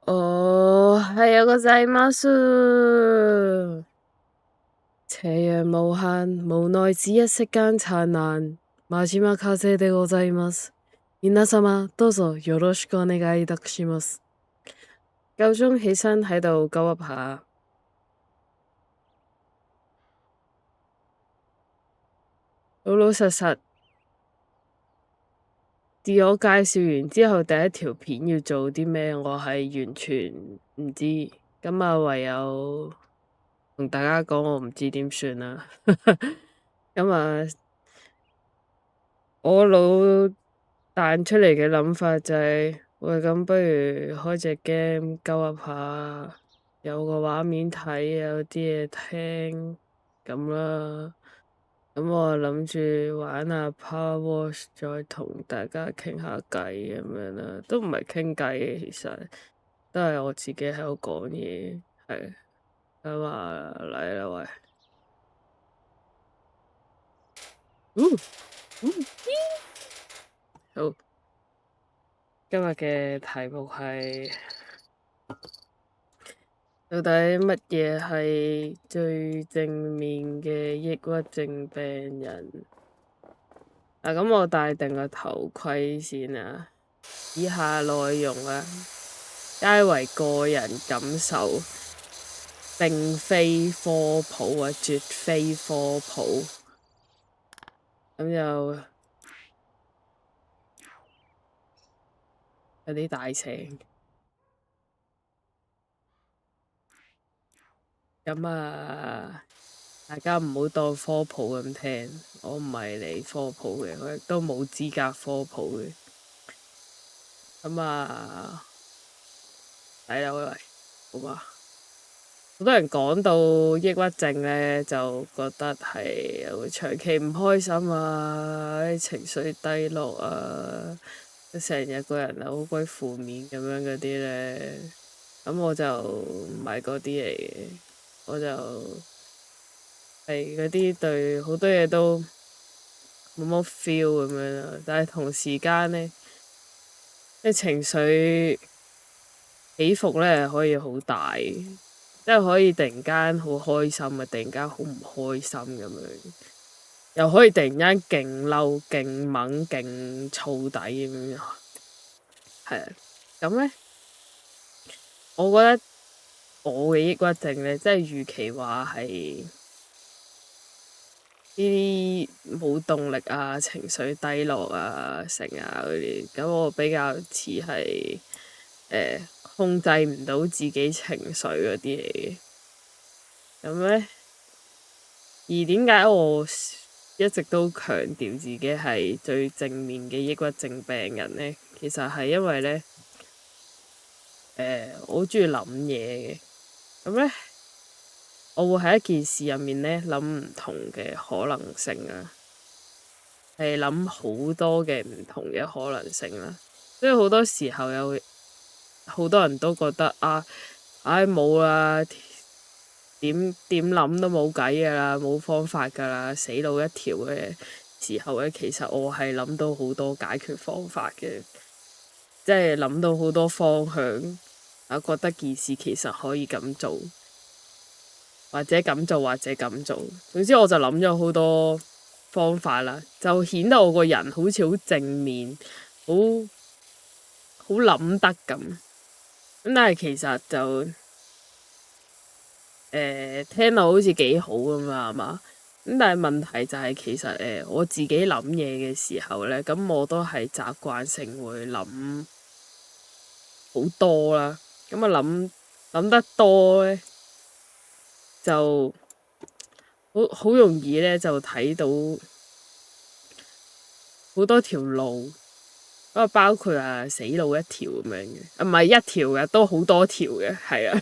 哦，係啊，ございます。斜陽無限，無奈只一息間燦爛。真島風でございます。皆様どうぞよろしくお願いいたします。夠鐘起身喺度鳩噏下。老老實實，自我介紹完之後，第一條片要做啲咩，我係完全唔知。咁啊，唯有同大家講，我唔知點算啦。咁啊，我腦彈出嚟嘅諗法就係，喂，咁不如開隻 game 鳩噏下，有個畫面睇，有啲嘢聽咁啦。咁我諗住玩下 Power Wash，再同大家傾下偈咁樣啦，都唔係傾偈嘅，其實都係我自己喺度講嘢，係咁啊，嚟啦喂，好，今日嘅題目係到底乜嘢係最正面嘅抑鬱症病人？咁我戴定個頭盔先啊，以下內容啊，皆為個人感受，並非科普啊，絕非科普。咁就有啲大聲。咁啊，大家唔好當科普咁聽，我唔係嚟科普嘅，我亦都冇資格科普嘅。咁啊，嚟啦喂喂，好嘛？好多人講到抑鬱症咧，就覺得係會長期唔開心啊，情緒低落啊，成日個人好鬼負面咁樣嗰啲咧。咁我就唔係嗰啲嚟嘅，我就係嗰啲對好多嘢都冇乜 feel 咁樣啦。但係同時間咧，啲情緒起伏咧可以好大。即係可以突然間好開心啊，突然間好唔開心咁樣，又可以突然間勁嬲、勁猛、勁燥底咁樣。係啊，咁咧，我覺得我嘅抑鬱症咧，即係與其話係呢啲冇動力啊、情緒低落啊、成啊嗰啲，咁我比較似係控制唔到自己情緒嗰啲嚟嘅。咁咧，而點解我一直都強調自己係最正面嘅抑鬱症病人呢？其實係因為咧，我好中意諗嘢嘅。咁咧，我會喺一件事入面咧諗唔同嘅可能性啊，係諗好多嘅唔同嘅可能性啦。所以好多時候有好多人都覺得啊，唉冇啦。點諗都冇計噶啦，冇方法噶啦，死路一條嘅時候咧，其實我係諗到好多解決方法嘅，即係諗到好多方向啊，覺得件事其實可以咁做，或者咁做，或者咁做，總之我就諗咗好多方法啦，就顯得我個人好似好正面，好好諗得咁，咁但係其實就聽落好似幾好咁嘛，係嘛？咁但係問題就係其實我自己諗嘢嘅時候咧，咁我都係習慣性會諗好多啦。咁啊諗得多咧，就好容易咧就睇到好多條路，咁啊包括死路一條咁樣嘅，唔係一條嘅，都好多條嘅，係啊。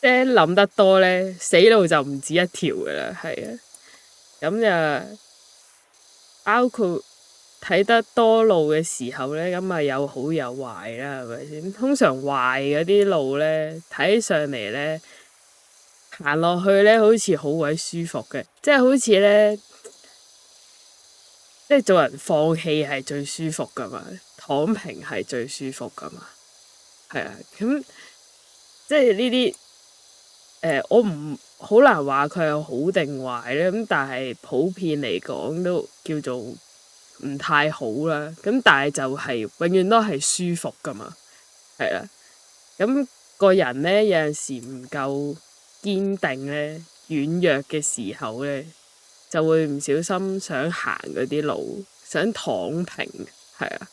即係諗得多咧，死路就唔止一條噶啦，係啊。咁就包括睇得多路嘅時候咧，咁啊有好有壞啦，係咪先？通常壞嗰啲路咧，睇起上嚟咧，行落去咧，好似好鬼舒服嘅，即係好似咧，即係做人放棄係最舒服噶嘛，躺平係最舒服噶嘛。係啊，咁即係呢啲我唔好難話佢係好定壞咧，咁但係普遍嚟講都叫做唔太好啦。咁但係就係永遠都係舒服噶嘛，係啦。咁個人咧有陣時唔夠堅定咧，軟弱嘅時候咧，就會唔小心想行嗰啲路，想躺平，係啊。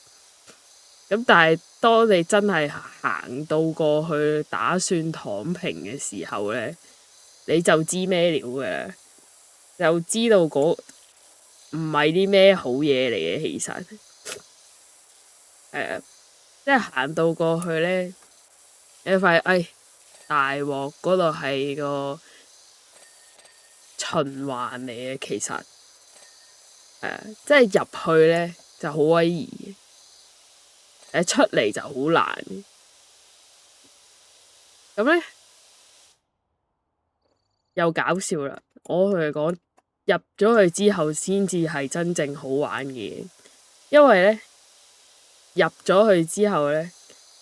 咁但係當你真係行到過去打算躺平嘅時候咧，你就知咩料嘅，就知道嗰唔係啲咩好嘢嚟嘅。其實係啊，即係行到過去咧，你發現大鑊，嗰度係個循環嚟嘅。其實即係入去咧就好威儀，出嚟就好難。咁咧又搞笑啦！我同你講，入咗去之後先至係真正好玩嘅嘢，因為咧入咗去之後咧，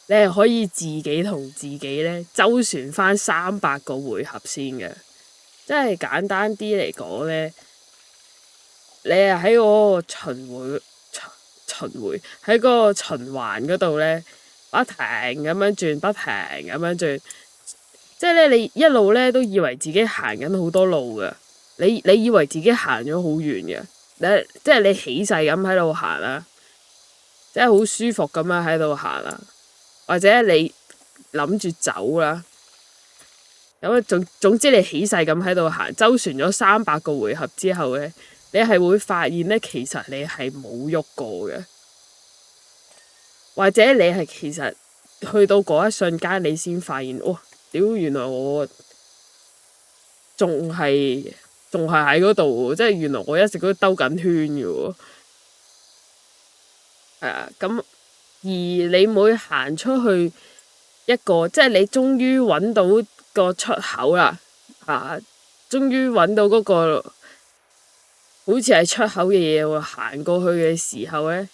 你係可以自己同自己咧周旋翻300個回合先嘅。即係簡單啲嚟講咧，你係喺嗰個喺嗰個循環嗰度咧，不停咁樣轉，不停咁樣轉。即係咧，你一路咧都以為自己行緊好多路嘅，你以為自己行咗好遠嘅，即係你起勢咁喺度行啦，即係好舒服咁樣喺度行啦，或者你諗住走啦，咁總之你起勢咁喺度行，周旋咗300個回合之後咧，你係會發現咧，其實你係冇喐過嘅，或者你係其實去到嗰一瞬間，你先發現，哇！屌，原來我仲係喺嗰度喎，即係原來我一直都兜緊圈嘅喎。係啊，咁而你每行出去一個，即係你終於揾到個出口啦，終於揾到嗰個好似係出口嘅嘢喎，行過去嘅時候咧，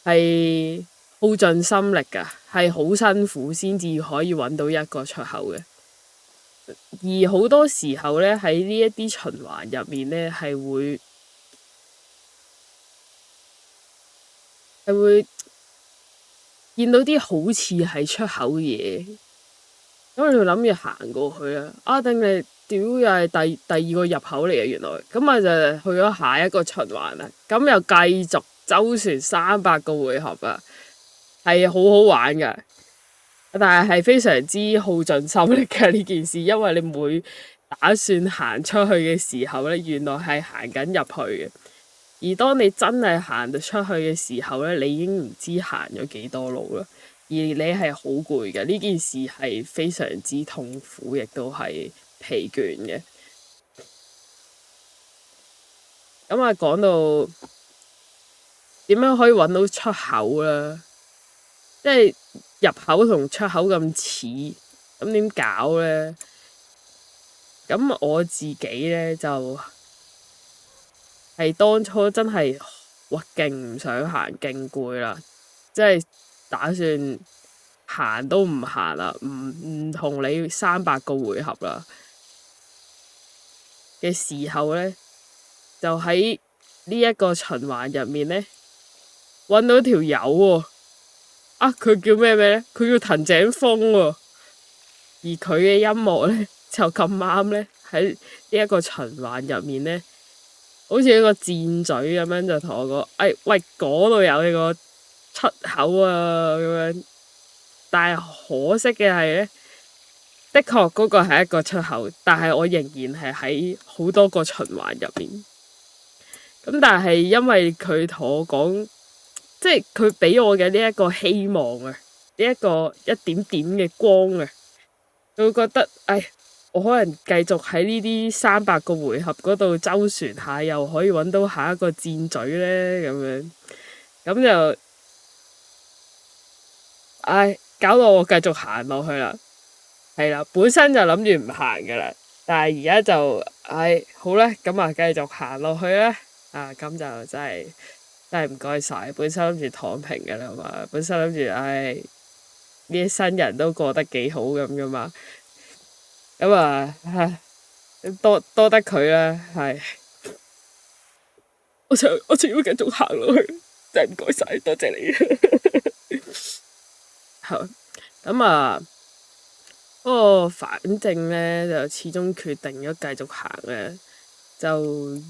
係耗盡心力㗎，係好辛苦先至可以揾到一個出口嘅。而好多時候咧，喺呢一啲循環入面咧，係會見到啲好似係出口嘅嘢，咁你就諗住行過去啦。定你屌又係第二個入口嚟嘅，原來咁啊就去咗下一個循環啦。咁又繼續周旋300個回合啊！係好好玩噶，但係非常之耗盡心力嘅呢件事，因為你每打算行出去嘅時候咧，原來係行緊入去嘅。而當你真係行到出去嘅時候咧，你已經唔知行咗幾多路啦，而你係好攰嘅。呢件事係非常之痛苦，亦都係疲倦嘅。咁講到點樣可以揾到出口啦？即係入口同出口咁似，咁點搞咧？咁我自己咧就係當初真係哇勁唔想行，勁攰啦，即係打算行都唔行啦，唔同你300個回合啦嘅時候咧，就喺呢一個循環入面咧，揾到條友喎。佢叫咩名咧？佢叫藤井風喎，而佢嘅音樂咧就咁啱咧喺呢一個循環入面咧，好似一個箭嘴咁樣就同我講：喂，嗰度有呢個出口啊！咁樣，但係可惜嘅係咧，的確嗰個係一個出口，但係我仍然係喺好多個循環入面。咁但係因為佢同我講，即係佢俾我嘅呢一個希望啊，呢一個一點點嘅光啊，佢會覺得我可能繼續喺呢啲300個回合嗰度周旋下，又可以揾到下一個箭嘴咧，咁樣，咁就搞到我繼續行落去啦。係啦，本身就諗住唔行噶啦，但係而家就好啦，咁繼續行落去啦。咁就真係唔該晒，本身諗住躺平嘅啦嘛，本身諗住啲新人都過得幾好咁噶嘛。咁啊，多得佢啦，係。我就要繼續行落去，真係唔該晒，多謝你。好，咁啊，不過反正咧就始終決定咗繼續行咧，就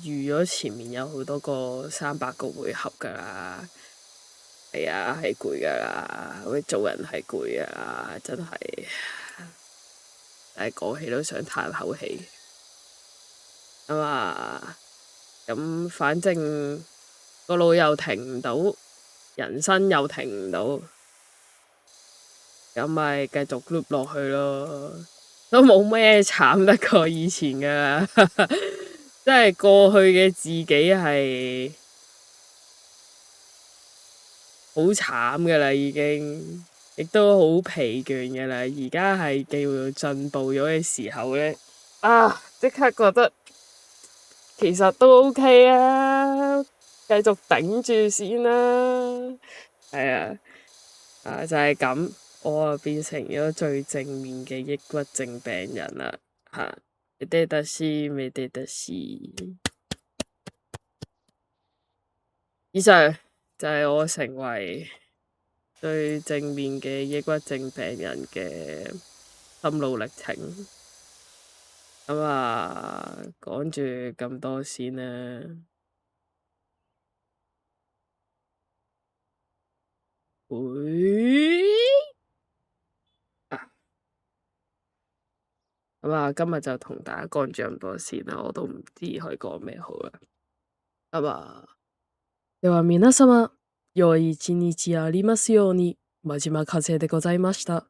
預咗前面有好多個300個回合噶啦。係啊，係攰噶啦，做人係攰啊，真係。但係講起都想嘆口氣。咁啊，咁反正個腦又停唔到，人生又停唔到，咁咪繼續 loop 落去咯。都冇咩慘得過以前噶啦，即係過去嘅自己係好慘噶啦，已經，亦都好疲倦噶啦。而家係叫進步咗嘅時候咧，即刻覺得其實都 OK 啊，繼續頂住先啦。係啊，就係咁，我啊變成咗最正面嘅抑鬱症病人啦。嚇，沒得得是，沒得得是。以上就係我成為最正面嘅抑鬱症病人嘅心路歷程。咁啊，講住咁多先啦。咁啊，今日就同大家講住咁多先啦，我都唔知可以講咩好啦。咁啊，では皆様、良い一日ありますように。真島和也でございました。